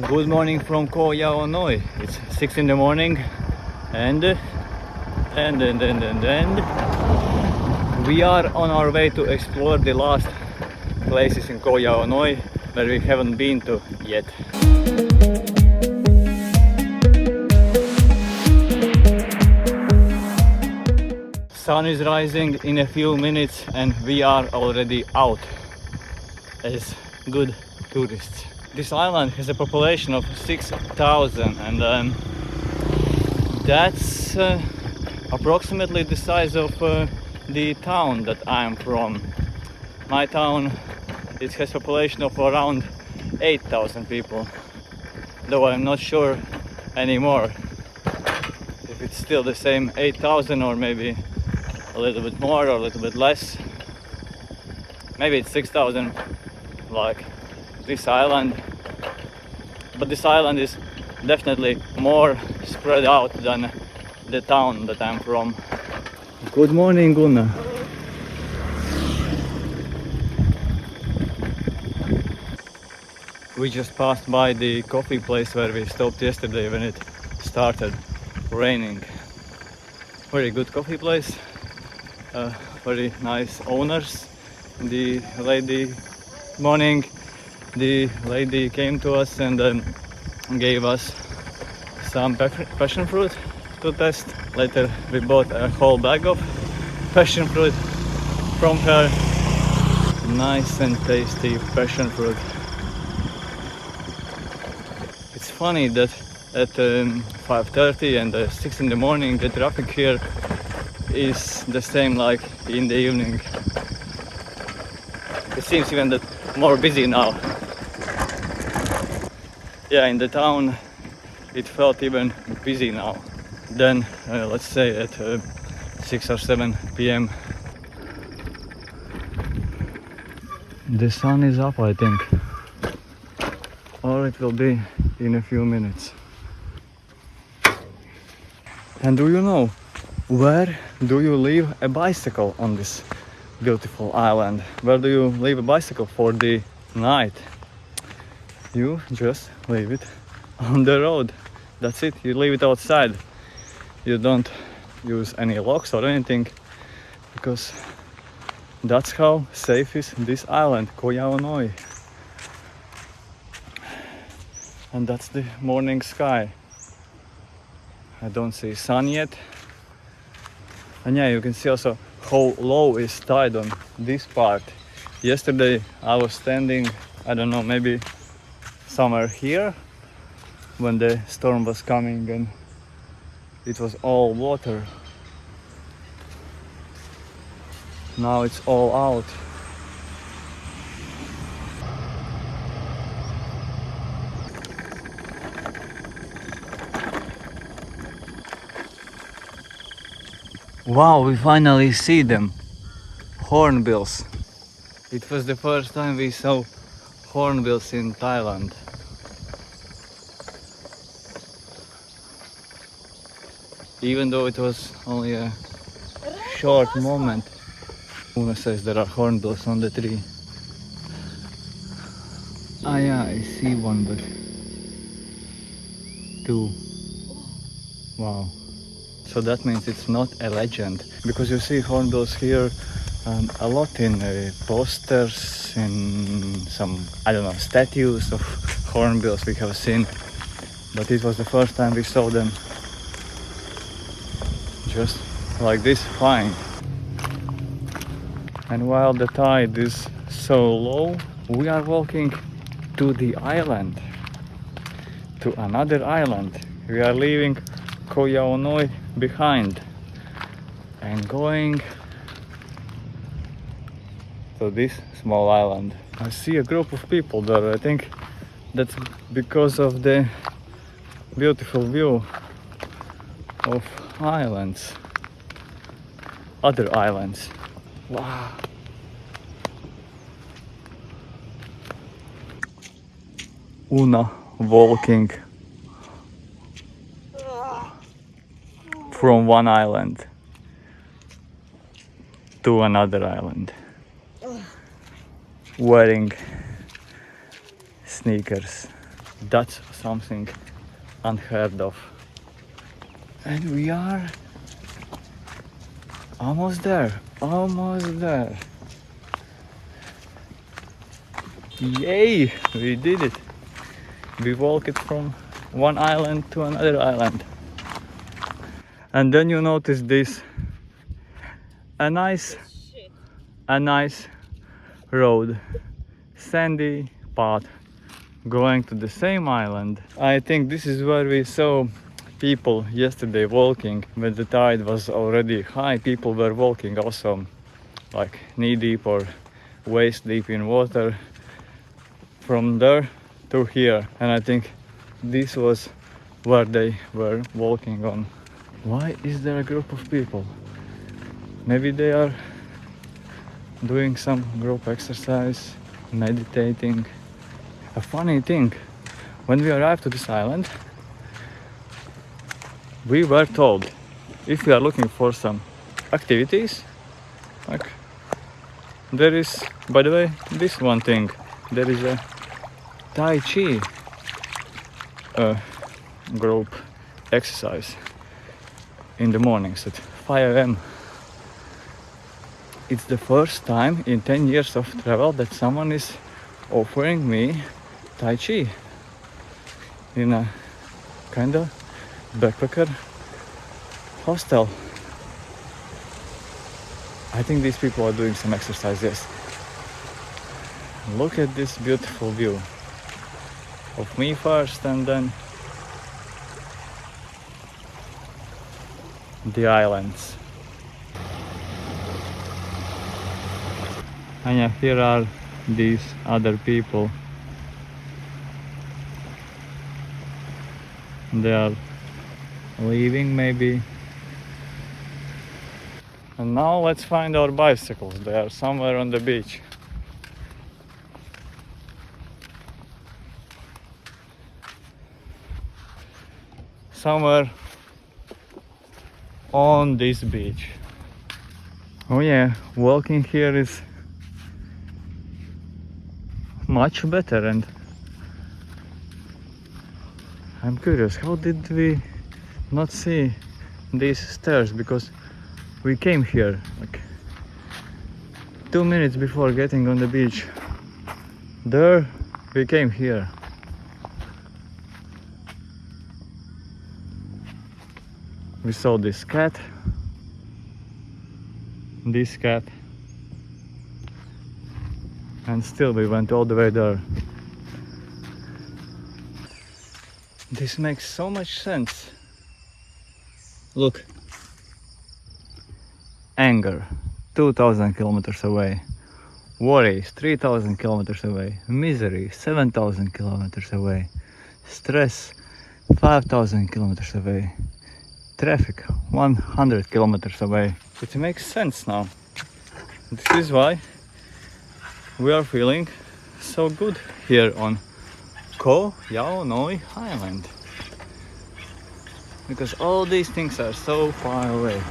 Good morning from Koh Yao Noi. It's 6 in the morning and we are on our way to explore the last places in Koh Yao Noi where we haven't been to yet. Sun is rising in a few minutes and we are already out as good tourists. This island has a population of 6,000 and that's approximately the size of the town that I'm from. My town, it has a population of around 8,000 people, though I'm not sure anymore if it's still the same 8,000 or maybe a little bit more or a little bit less. Maybe it's 6,000 like this island, but this island is definitely more spread out than the town that I'm from. Good morning, Gunnar. We just passed by the coffee place where we stopped yesterday when it started raining. Very good coffee place, very nice owners. The lady came to us and gave us some passion fruit to test. Later we bought a whole bag of passion fruit from her. Nice and tasty passion fruit. It's funny that at 5:30 and 6 in the morning the traffic here is the same like in the evening. It seems even that more busy now. Yeah, in the town it felt even busy now. Then let's say at 6 or 7 p.m. The sun is up, I think, or it will be in a few minutes. And do you know where do you leave a bicycle on this beautiful island? Where do you leave a bicycle for the night? You just leave it on the road. That's it. You leave it outside. You don't use any locks or anything, because that's how safe is this island, Koh Yao Noi. And that's the morning sky. I don't see sun yet. And yeah, you can see also how low is tide on this part. Yesterday I was standing, I don't know, maybe somewhere here when the storm was coming and it was all water. Now it's all out. Wow, we finally see them. Hornbills. It was the first time we saw hornbills in Thailand. Even though it was only a short moment. Una says there are hornbills on the tree. Ah yeah, I see one, but two. Wow. So that means it's not a legend, because you see hornbills here a lot in posters, in some, I don't know, statues of hornbills we have seen, but it was the first time we saw them just like this flying. And while the tide is so low, we are walking to the island, to another island. We are leaving Koh Yao Noi behind and going to this small island. I see a group of people there. I think that's because of the beautiful view of islands, other islands. Wow. Una walking from one island to another island, wearing sneakers. That's something unheard of. And we are almost there, almost there. Yay, we did it. We walked from one island to another island. And then you notice this, a nice road, sandy path going to the same island. I think this is where we saw people yesterday walking when the tide was already high. People were walking also like knee deep or waist deep in water from there to here, and I think this was where they were walking on. Why is there a group of people? Maybe they are doing some group exercise, meditating. A funny thing, when we arrived to this island, we were told if we are looking for some activities, like there is, by the way, this one thing, there is a Tai Chi group exercise in the mornings at 5 a.m. It's the first time in 10 years of travel that someone is offering me Tai Chi in a kind of backpacker hostel. I think these people are doing some exercise, yes. Look at this beautiful view of me first and then the islands. And yeah, here are these other people. They are leaving maybe. And now let's find our bicycles. They are somewhere on the beach. Somewhere on this beach. Oh yeah, walking here is much better, and I'm curious, how did we not see these stairs? Because we came here like 2 minutes before getting on the beach. There we came here. We saw this cat, and still we went all the way there. This makes so much sense. Look. Anger, 2,000 kilometers away. Worries, 3,000 kilometers away. Misery, 7,000 kilometers away. Stress, 5,000 kilometers away. Traffic, 100 kilometers away. It makes sense now. This is why we are feeling so good here on Koh Yao Noi Island. Because all these things are so far away.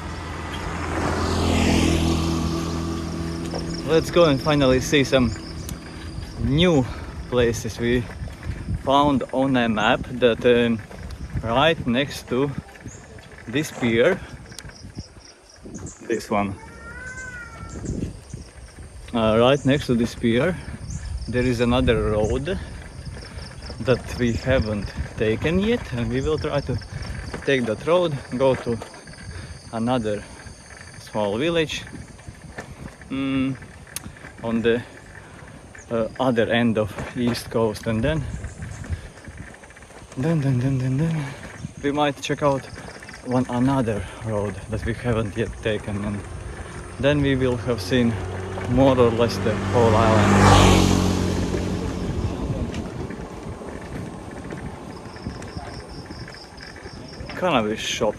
Let's go and finally see some new places we found on a map that right next to this pier, this one, right next to this pier, there is another road that we haven't taken yet, and we will try to take that road, go to another small village on the other end of east coast, and then we might check out another road that we haven't yet taken, and then we will have seen more or less the whole island. Cannabis shop.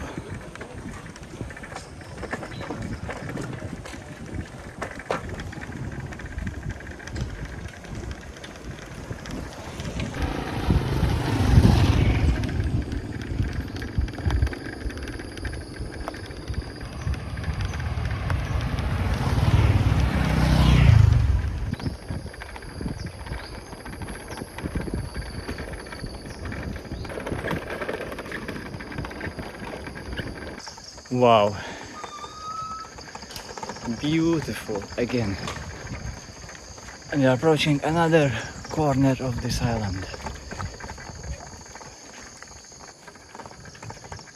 Wow, beautiful again. And we are approaching another corner of this island.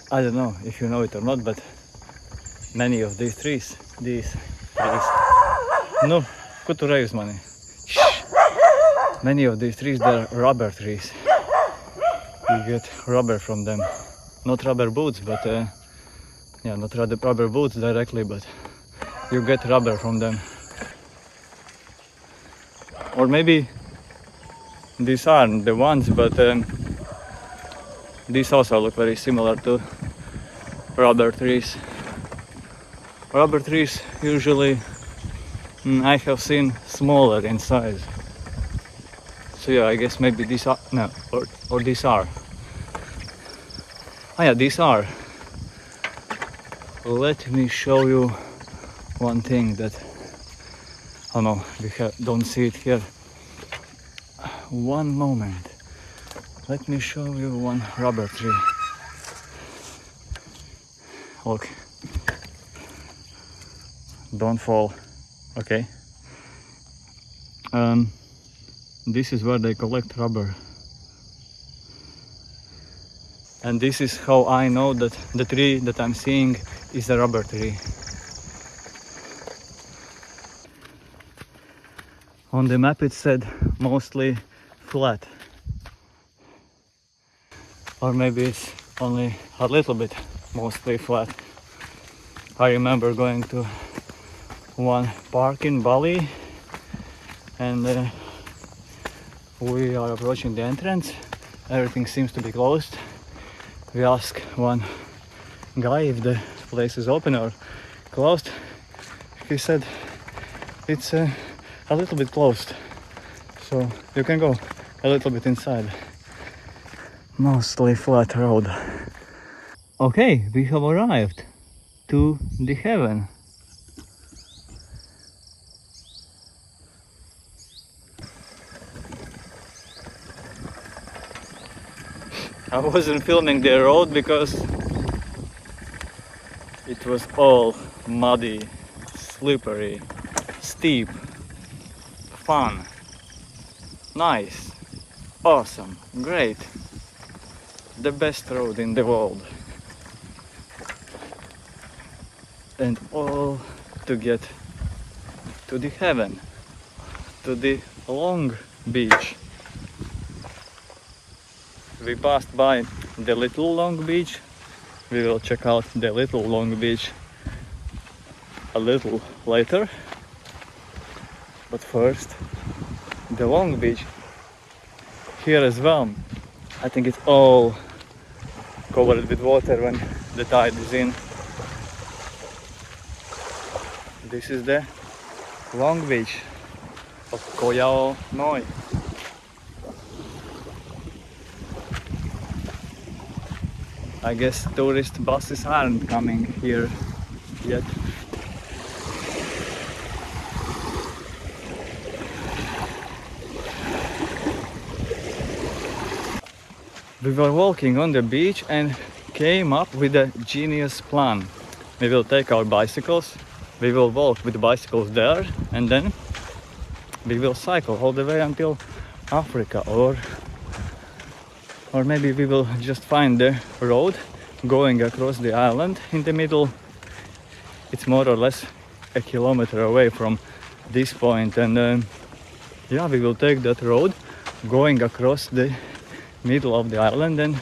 I don't know if you know it or not, but many of these trees, no, kutu rajus mani. Many of these trees, they're rubber trees. You get rubber from them. Not rubber boots, but yeah, not rubber boots directly, but you get rubber from them. Or maybe these aren't the ones, but these also look very similar to rubber trees. Rubber trees usually I have seen smaller in size. So yeah, I guess maybe these are, no, or these are. Oh yeah, these are. Let me show you one thing that, oh no, we don't see it here. One moment. Let me show you one rubber tree. Look. Don't fall. Okay. This is where they collect rubber. And this is how I know that the tree that I'm seeing is a rubber tree. On the map it said mostly flat. Or maybe it's only a little bit mostly flat. I remember going to one park in Bali and we are approaching the entrance. Everything seems to be closed. We ask one guy if the place is open or closed. He said it's a little bit closed, so you can go a little bit inside. Mostly flat road. Okay, we have arrived to the heaven. I wasn't filming the road because it was all muddy, slippery, steep, fun, nice, awesome, great. The best road in the world. And all to get to the heaven, to the long beach. We passed by the little long beach. We will check out the little long beach a little later. But first, the long beach here as well. I think it's all covered with water when the tide is in. This is the long beach of Koh Yao Noi. I guess tourist buses aren't coming here yet. We were walking on the beach and came up with a genius plan. We will take our bicycles, we will walk with the bicycles there, and then we will cycle all the way until Africa, or maybe we will just find the road going across the island in the middle. It's more or less a kilometer away from this point, and yeah, we will take that road going across the middle of the island and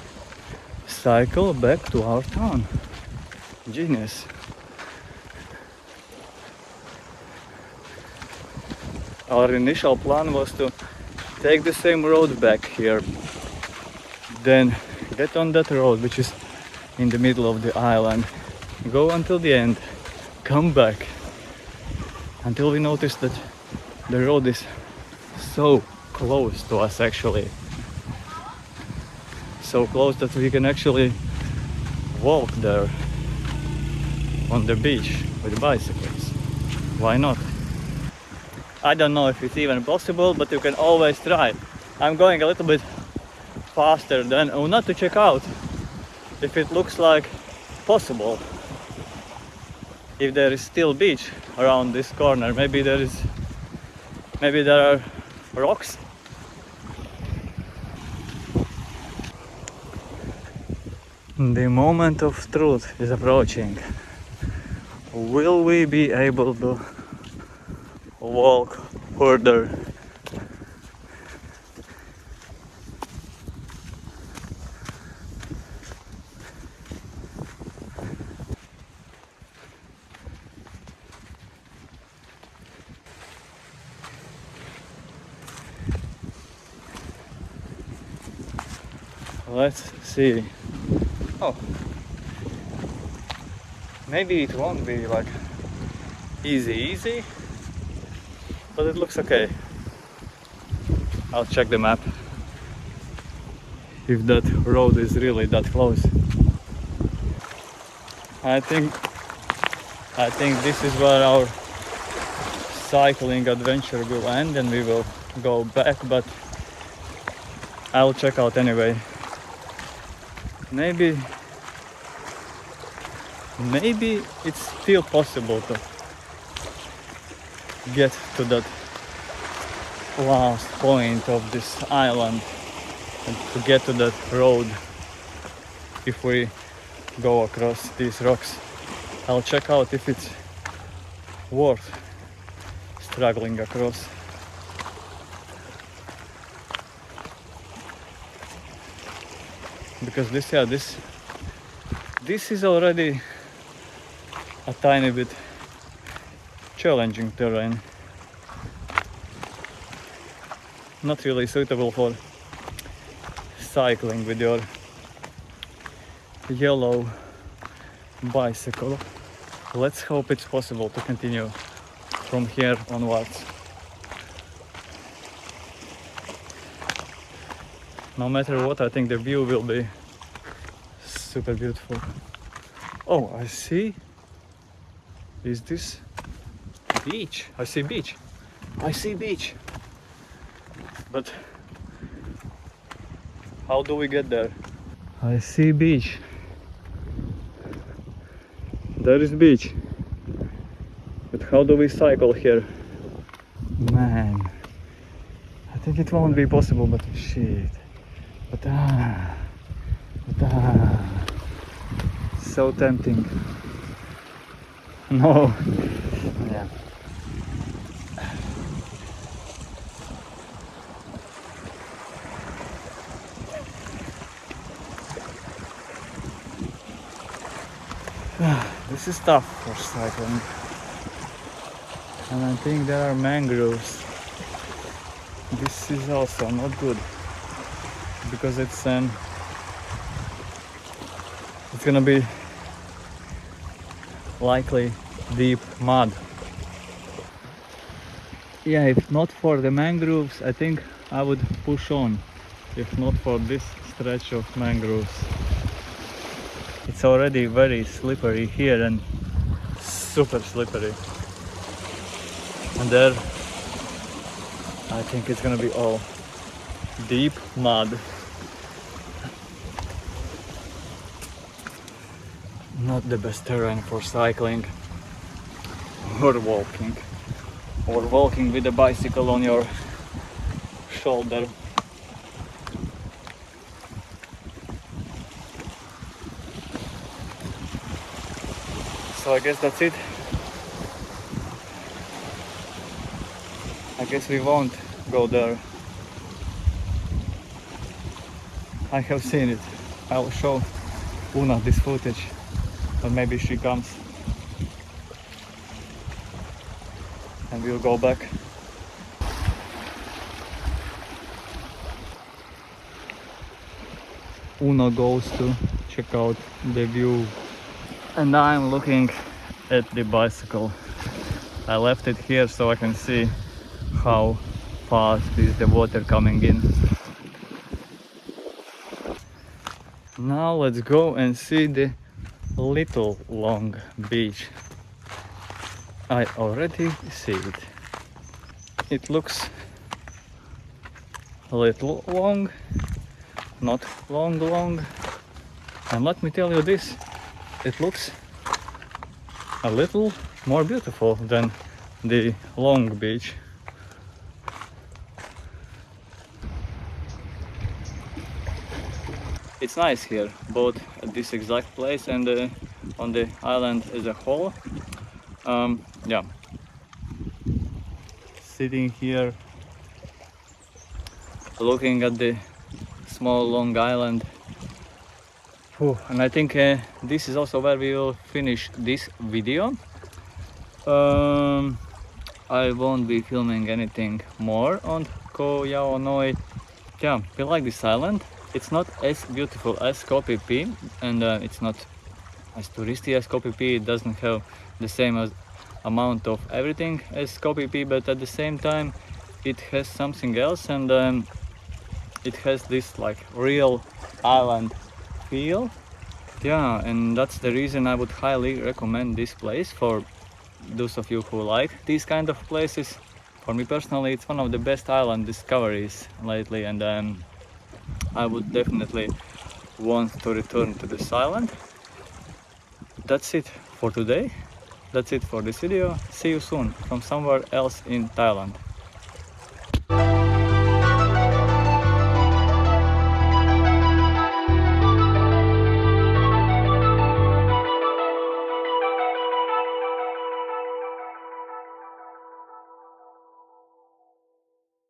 cycle back to our town. Genius. Our initial plan was to take the same road back here, then get on that road which is in the middle of the island, go until the end, come back, until we noticed that the road is so close to us, actually so close that we can actually walk there on the beach with bicycles. Why not? I don't know if it's even possible, but you can always try. I'm going a little bit faster than, not to check out if it looks like possible. if there is still beach around this corner. Maybe there are rocks. The moment of truth is approaching. Will we be able to walk further? Let's see. Oh, maybe it won't be like easy, but it looks okay. I'll check the map if that road is really that close. I think this is where our cycling adventure will end, and we will go back, but I'll check out anyway. Maybe it's still possible to get to that last point of this island and to get to that road if we go across these rocks. I'll check out if it's worth struggling across. Because this is already a tiny bit challenging terrain. Not really suitable for cycling with your yellow bicycle. Let's hope it's possible to continue from here onwards. No matter what, I think the view will be super beautiful. Oh, I see. Is this beach? I see beach. But how do we get there? I see beach. There is beach. But how do we cycle here? Man, I think it won't be possible, but shit. But so tempting. No. Yeah. This is tough for cycling. And I think there are mangroves. This is also not good, because it's gonna be likely deep mud. Yeah, if not for the mangroves, I think I would push on. If not for this stretch of mangroves. It's already very slippery here and super slippery. And there, I think it's gonna be all deep mud. Not the best terrain for cycling or walking. Or walking with a bicycle on your shoulder. So I guess that's it. I guess we won't go there. I have seen it. I'll show Una this footage, but maybe she comes and we'll go back. Una goes to check out the view, and I'm looking at the bicycle. I left it here so I can see how fast is the water coming in. Now let's go and see the Little Long beach. I already see it. It looks a little long, not long. And let me tell you this, it looks a little more beautiful than the long beach. It's nice here, both at this exact place and on the island as a whole. Yeah, sitting here looking at the small long island. And I think this is also where we will finish this video. I won't be filming anything more on Koh Yao Noi. Yeah, we like this island. It's not as beautiful as Koh Phi Phi, and it's not as touristy as Koh Phi Phi. It doesn't have the same amount of everything as Koh Phi Phi, but at the same time it has something else, and it has this like real island feel. Yeah, and that's the reason I would highly recommend this place for those of you who like these kind of places. For me personally, it's one of the best island discoveries lately, and I would definitely want to return to this island. That's it for today. That's it for this video. See you soon from somewhere else in Thailand.